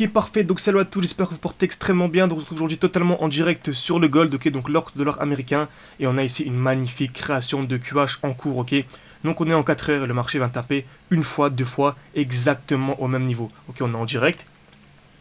Ok, parfait, donc salut à tous, j'espère que vous portez extrêmement bien. Donc on se retrouve aujourd'hui totalement en direct sur le gold, ok, donc l'or de l'or américain. Et on a ici une magnifique création de QH en cours, ok. Donc on est en 4 heures et le marché va taper une fois, deux fois, exactement au même niveau. Ok, on est en direct,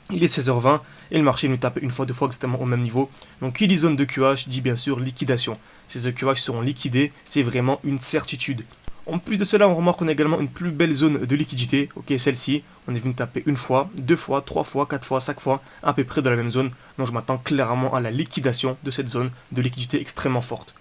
il est 16h20 et le marché nous tape une fois, deux fois exactement au même niveau. Donc qui dit zone de QH dit bien sûr liquidation. Ces QH seront liquidés, c'est vraiment une certitude. En plus de cela, on remarque qu'on a également une plus belle zone de liquidité. Ok, celle-ci, on est venu taper une fois, deux fois, trois fois, quatre fois, cinq fois, à peu près dans la même zone. Donc je m'attends clairement à la liquidation de cette zone de liquidité extrêmement forte.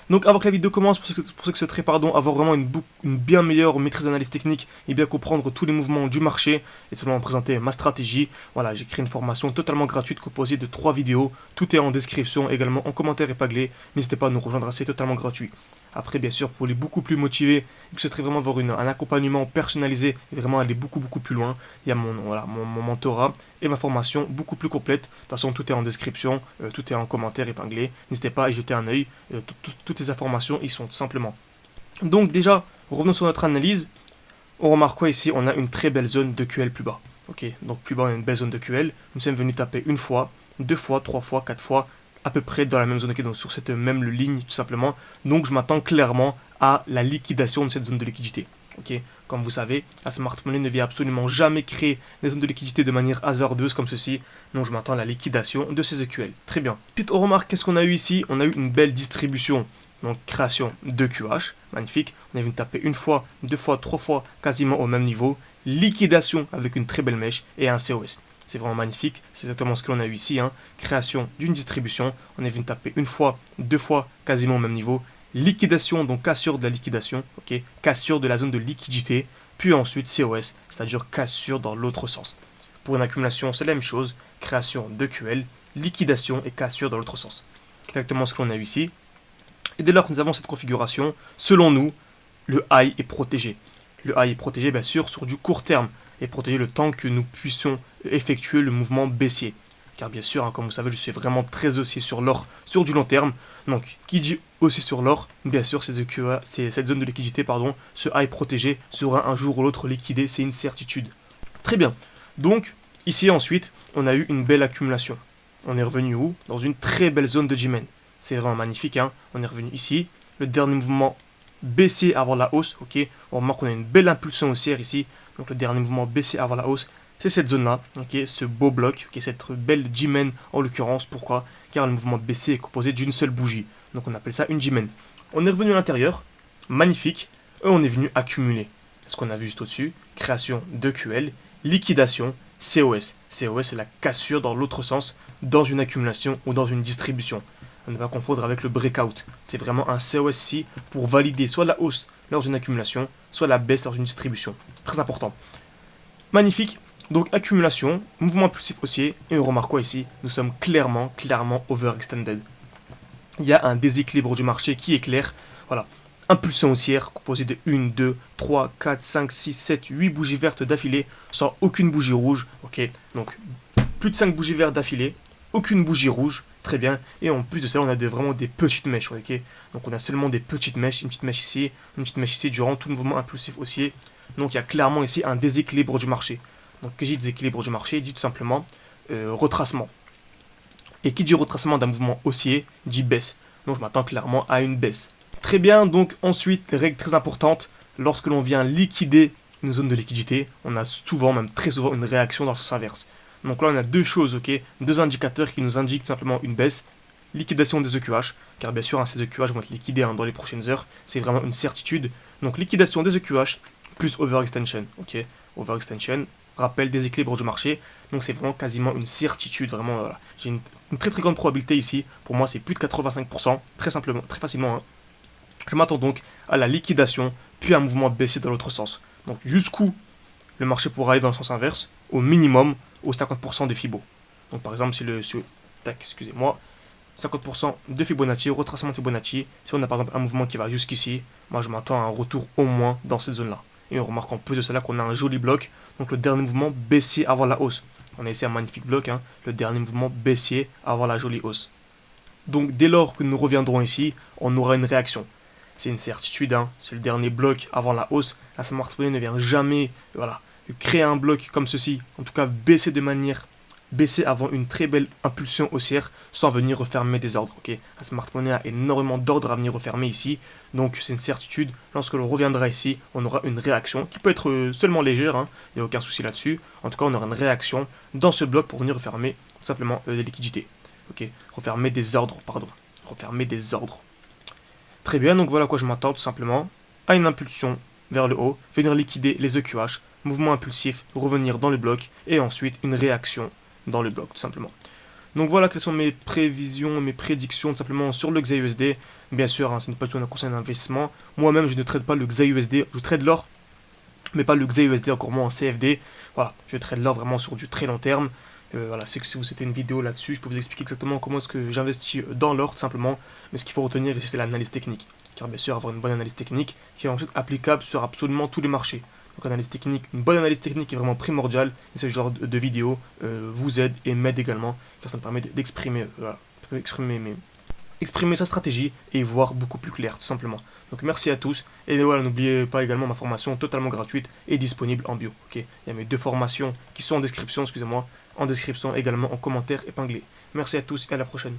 Donc avant que la vidéo commence, pour ceux qui souhaiteraient avoir vraiment une bien meilleure maîtrise d'analyse technique et bien comprendre tous les mouvements du marché et simplement présenter ma stratégie, voilà, j'ai créé une formation totalement gratuite composée de 3 vidéos. Tout est en description, également en commentaire épinglé. N'hésitez pas à nous rejoindre, c'est totalement gratuit. Après, bien sûr, pour les beaucoup plus motivés et qui souhaiteraient vraiment avoir un accompagnement personnalisé et vraiment aller beaucoup plus loin, il y a mon mentorat et ma formation beaucoup plus complète. De toute façon, tout est en description, tout est en commentaire épinglé. N'hésitez pas à y jeter un œil. Toutes les informations y sont tout simplement. Donc déjà, revenons sur notre analyse. On remarque quoi ici? On a une très belle zone de QL plus bas. Ok, donc plus bas on a une belle zone de QL. Nous sommes venus taper une fois, deux fois, trois fois, quatre fois, à peu près dans la même zone, ok, donc sur cette même ligne tout simplement. Donc je m'attends clairement à la liquidation de cette zone de liquidité. Ok, comme vous savez, la smart money ne vient absolument jamais créer des zones de liquidité de manière hasardeuse comme ceci. Donc je m'attends à la liquidation de ces EQL. Très bien. Ensuite on remarque qu'est-ce qu'on a eu ici? On a eu une belle distribution. Donc création de QH, magnifique. On est venu taper une fois, deux fois, trois fois, quasiment au même niveau. Liquidation avec une très belle mèche et un COS. C'est vraiment magnifique, c'est exactement ce que l'on a eu ici. Hein. Création d'une distribution, on est venu taper une fois, deux fois, quasiment au même niveau. Liquidation, donc cassure de la liquidation, ok, cassure de la zone de liquidité, puis ensuite COS, c'est-à-dire cassure dans l'autre sens. Pour une accumulation, c'est la même chose, création de QL, liquidation et cassure dans l'autre sens. Exactement ce que l'on a eu ici. Et dès lors que nous avons cette configuration, selon nous, le high est protégé. Le high est protégé, bien sûr, sur du court terme, et protégé le temps que nous puissions effectuer le mouvement baissier. Car bien sûr, hein, comme vous savez, je suis vraiment très haussier sur l'or sur du long terme. Donc, qui dit haussier sur l'or, bien sûr, c'est cette zone de liquidité, pardon, ce high protégé sera un jour ou l'autre liquidé, c'est une certitude. Très bien. Donc, ici ensuite, on a eu une belle accumulation. On est revenu où? Dans une très belle zone de G-Men. C'est vraiment magnifique, hein. On est revenu ici. Le dernier mouvement baissier avant la hausse, ok. On remarque qu'on a une belle impulsion haussière ici. Donc, le dernier mouvement baissier avant la hausse, c'est cette zone-là, ok, ce beau bloc, okay, cette belle G-Men en l'occurrence. Pourquoi? Car le mouvement baissier est composé d'une seule bougie. Donc on appelle ça une G-Men. On est revenu à l'intérieur, magnifique, et on est venu accumuler. Ce qu'on a vu juste au-dessus, création de QL, liquidation, COS. COS c'est la cassure dans l'autre sens, dans une accumulation ou dans une distribution. On ne va pas confondre avec le breakout. C'est vraiment un COS-ci pour valider soit la hausse lors d'une accumulation, soit la baisse lors d'une distribution. Très important. Magnifique. Donc accumulation, mouvement impulsif haussier, et on remarque quoi ici? Nous sommes clairement overextended. Il y a un déséquilibre du marché qui est clair. Voilà, impulsion haussière composée de 1, 2, 3, 4, 5, 6, 7, 8 bougies vertes d'affilée, sans aucune bougie rouge. Ok, donc plus de 5 bougies vertes d'affilée, aucune bougie rouge, très bien. Et en plus de ça, on a vraiment des petites mèches. Ok, donc on a seulement des petites mèches, une petite mèche ici, une petite mèche ici durant tout le mouvement impulsif haussier. Donc il y a clairement ici un déséquilibre du marché. Donc, que dit déséquilibre du marché, dit tout simplement retracement. Et qui dit retracement d'un mouvement haussier, dit baisse. Donc, je m'attends clairement à une baisse. Très bien, donc ensuite, règle très importante, lorsque l'on vient liquider une zone de liquidité, on a souvent, même très souvent, une réaction dans le sens inverse. Donc là, on a deux choses, ok, deux indicateurs qui nous indiquent simplement une baisse. Liquidation des EQH, car bien sûr, hein, ces EQH vont être liquidés dans les prochaines heures, c'est vraiment une certitude. Donc, liquidation des EQH plus overextension, ok, overextension. Rappel déséquilibre du marché, donc c'est vraiment quasiment une certitude, vraiment, voilà. J'ai une très grande probabilité ici, pour moi c'est plus de 85%, très simplement, très facilement, hein. Je m'attends donc à la liquidation, puis à un mouvement baissier dans l'autre sens. Donc jusqu'où le marché pourra aller dans le sens inverse, au minimum, aux 50% de Fibo. Donc par exemple, excusez-moi, 50% de Fibonacci, retracement de Fibonacci, si on a par exemple un mouvement qui va jusqu'ici, moi je m'attends à un retour au moins dans cette zone-là. Et on remarque en plus de cela qu'on a un joli bloc, donc le dernier mouvement baissier avant la hausse. On a ici un magnifique bloc, hein, le dernier mouvement baissier avant la jolie hausse. Donc dès lors que nous reviendrons ici, on aura une réaction. C'est une certitude, hein, c'est le dernier bloc avant la hausse. La smart money ne vient jamais créer un bloc comme ceci, en tout cas baisser avant une très belle impulsion haussière sans venir refermer des ordres. Ok, un smart money a énormément d'ordres à venir refermer ici, donc c'est une certitude. Lorsque l'on reviendra ici, on aura une réaction qui peut être seulement légère, hein, il n'y a aucun souci là-dessus. En tout cas, on aura une réaction dans ce bloc pour venir refermer tout simplement des liquidités. Ok, refermer des ordres, pardon, refermer des ordres. Très bien, donc voilà à quoi je m'attends tout simplement à une impulsion vers le haut, venir liquider les EQH, mouvement impulsif, revenir dans le bloc et ensuite une réaction dans le bloc tout simplement. Donc voilà quelles sont mes prévisions, mes prédictions tout simplement sur le XAUSD. Bien sûr, hein, ce n'est pas tout un conseil d'investissement. Moi-même, je ne trade pas le XAUSD, je trade l'or, mais pas le XAUSD, encore moins en CFD. Voilà, je trade l'or vraiment sur du très long terme. Voilà, c'est que si vous c'était une vidéo là-dessus, je peux vous expliquer exactement comment est-ce que j'investis dans l'or tout simplement. Mais ce qu'il faut retenir ici, c'est l'analyse technique. Car bien sûr, avoir une bonne analyse technique qui est ensuite applicable sur absolument tous les marchés. Donc analyse technique, une bonne analyse technique est vraiment primordiale. Et ce genre de vidéo vous aide et m'aide également, car ça me permet d'exprimer, exprimer sa stratégie et voir beaucoup plus clair tout simplement. Donc merci à tous et voilà, n'oubliez pas également ma formation totalement gratuite et disponible en bio. Ok, il y a mes 2 formations qui sont en description, excusez-moi, en description également en commentaire épinglé. Merci à tous et à la prochaine.